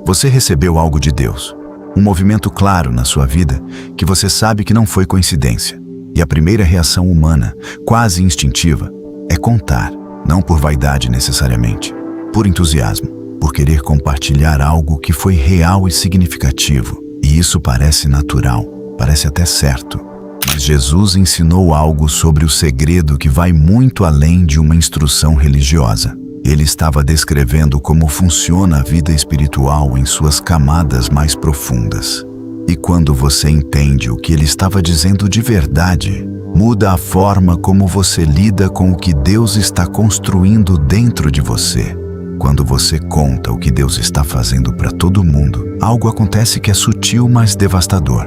Você recebeu algo de Deus, um movimento claro na sua vida que você sabe que não foi coincidência. E a primeira reação humana, quase instintiva, é contar, não por vaidade necessariamente, por entusiasmo, por querer compartilhar algo que foi real e significativo. E isso parece natural, parece até certo. Mas Jesus ensinou algo sobre o segredo que vai muito além de uma instrução religiosa. Ele estava descrevendo como funciona a vida espiritual em suas camadas mais profundas. E quando você entende o que ele estava dizendo de verdade, muda a forma como você lida com o que Deus está construindo dentro de você. Quando você conta o que Deus está fazendo para todo mundo, algo acontece que é sutil, mas devastador.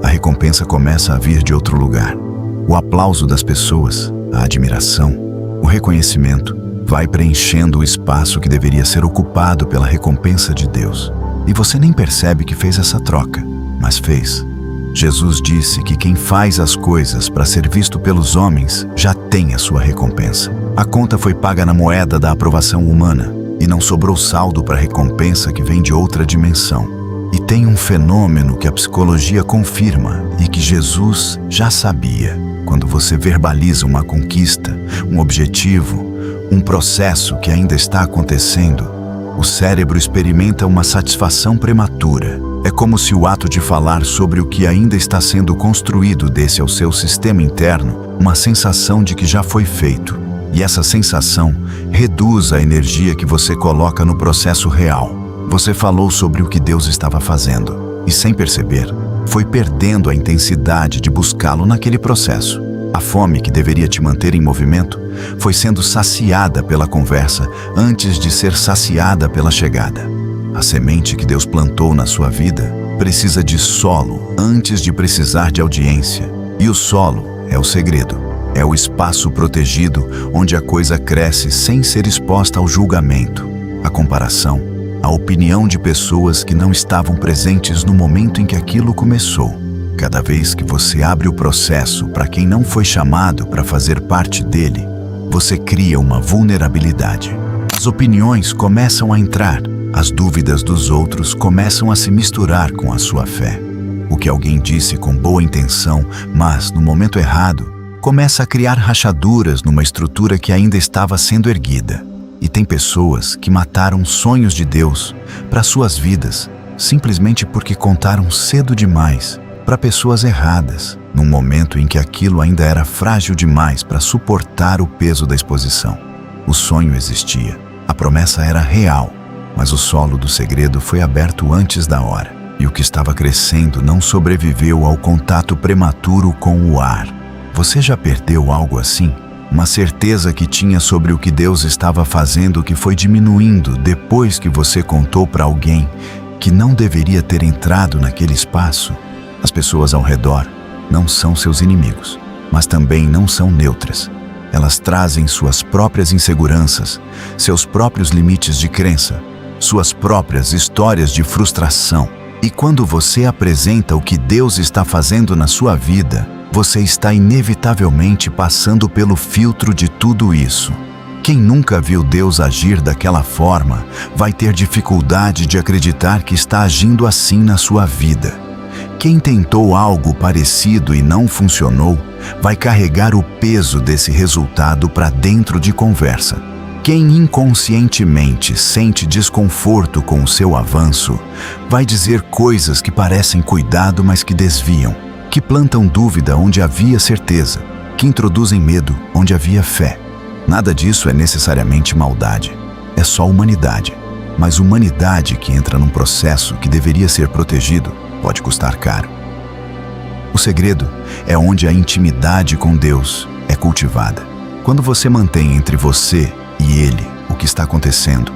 A recompensa começa a vir de outro lugar. O aplauso das pessoas, a admiração, o reconhecimento vai preenchendo o espaço que deveria ser ocupado pela recompensa de Deus. E você nem percebe que fez essa troca, mas fez. Jesus disse que quem faz as coisas para ser visto pelos homens já tem a sua recompensa. A conta foi paga na moeda da aprovação humana e não sobrou saldo para a recompensa que vem de outra dimensão. E tem um fenômeno que a psicologia confirma e que Jesus já sabia. Quando você verbaliza uma conquista, um objetivo, um processo que ainda está acontecendo, o cérebro experimenta uma satisfação prematura. É como se o ato de falar sobre o que ainda está sendo construído desse ao seu sistema interno uma sensação de que já foi feito. E essa sensação reduz a energia que você coloca no processo real. Você falou sobre o que Deus estava fazendo e, sem perceber, foi perdendo a intensidade de buscá-lo naquele processo. A fome que deveria te manter em movimento foi sendo saciada pela conversa antes de ser saciada pela chegada. A semente que Deus plantou na sua vida precisa de solo antes de precisar de audiência. E o solo é o segredo. É o espaço protegido onde a coisa cresce sem ser exposta ao julgamento, à comparação, à opinião de pessoas que não estavam presentes no momento em que aquilo começou. Cada vez que você abre o processo para quem não foi chamado para fazer parte dele, você cria uma vulnerabilidade. As opiniões começam a entrar, as dúvidas dos outros começam a se misturar com a sua fé. O que alguém disse com boa intenção, mas no momento errado, começa a criar rachaduras numa estrutura que ainda estava sendo erguida. E tem pessoas que mataram sonhos de Deus para suas vidas, simplesmente porque contaram cedo demais para pessoas erradas, num momento em que aquilo ainda era frágil demais para suportar o peso da exposição. O sonho existia, a promessa era real, mas o solo do segredo foi aberto antes da hora, e o que estava crescendo não sobreviveu ao contato prematuro com o ar. Você já perdeu algo assim? Uma certeza que tinha sobre o que Deus estava fazendo que foi diminuindo depois que você contou para alguém que não deveria ter entrado naquele espaço? As pessoas ao redor não são seus inimigos, mas também não são neutras. Elas trazem suas próprias inseguranças, seus próprios limites de crença, suas próprias histórias de frustração. E quando você apresenta o que Deus está fazendo na sua vida, você está inevitavelmente passando pelo filtro de tudo isso. Quem nunca viu Deus agir daquela forma vai ter dificuldade de acreditar que está agindo assim na sua vida. Quem tentou algo parecido e não funcionou, vai carregar o peso desse resultado para dentro de conversa. Quem inconscientemente sente desconforto com o seu avanço, vai dizer coisas que parecem cuidado, mas que desviam, que plantam dúvida onde havia certeza, que introduzem medo onde havia fé. Nada disso é necessariamente maldade, é só humanidade. Mas humanidade que entra num processo que deveria ser protegido pode custar caro. O segredo é onde a intimidade com Deus é cultivada. Quando você mantém entre você e Ele o que está acontecendo,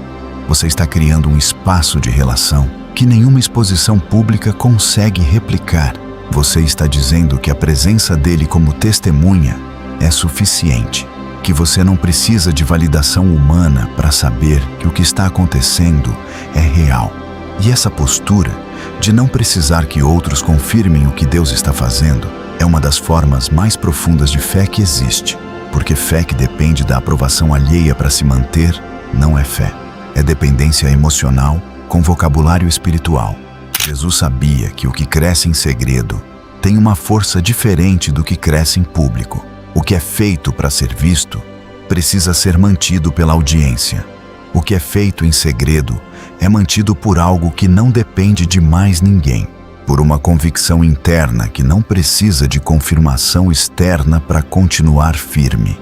você está criando um espaço de relação que nenhuma exposição pública consegue replicar. Você está dizendo que a presença dele como testemunha é suficiente, que você não precisa de validação humana para saber que o que está acontecendo é real. E essa postura de não precisar que outros confirmem o que Deus está fazendo é uma das formas mais profundas de fé que existe. Porque fé que depende da aprovação alheia para se manter não é fé. É dependência emocional com vocabulário espiritual. Jesus sabia que o que cresce em segredo tem uma força diferente do que cresce em público. O que é feito para ser visto precisa ser mantido pela audiência. O que é feito em segredo é mantido por algo que não depende de mais ninguém, por uma convicção interna que não precisa de confirmação externa para continuar firme.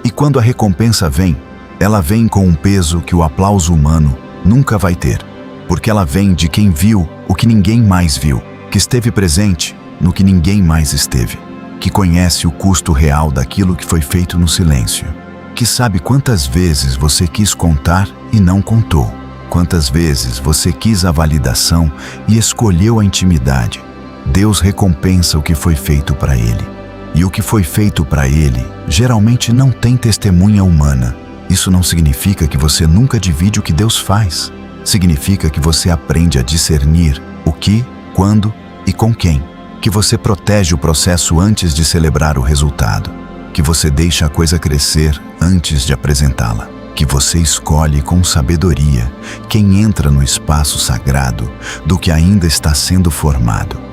E quando a recompensa vem, ela vem com um peso que o aplauso humano nunca vai ter, porque ela vem de quem viu o que ninguém mais viu, que esteve presente no que ninguém mais esteve, que conhece o custo real daquilo que foi feito no silêncio, que sabe quantas vezes você quis contar e não contou, quantas vezes você quis a validação e escolheu a intimidade. Deus recompensa o que foi feito para Ele. E o que foi feito para Ele geralmente não tem testemunha humana. Isso não significa que você nunca divide o que Deus faz. Significa que você aprende a discernir o que, quando e com quem. Que você protege o processo antes de celebrar o resultado. Que você deixa a coisa crescer antes de apresentá-la. Que você escolhe com sabedoria quem entra no espaço sagrado do que ainda está sendo formado.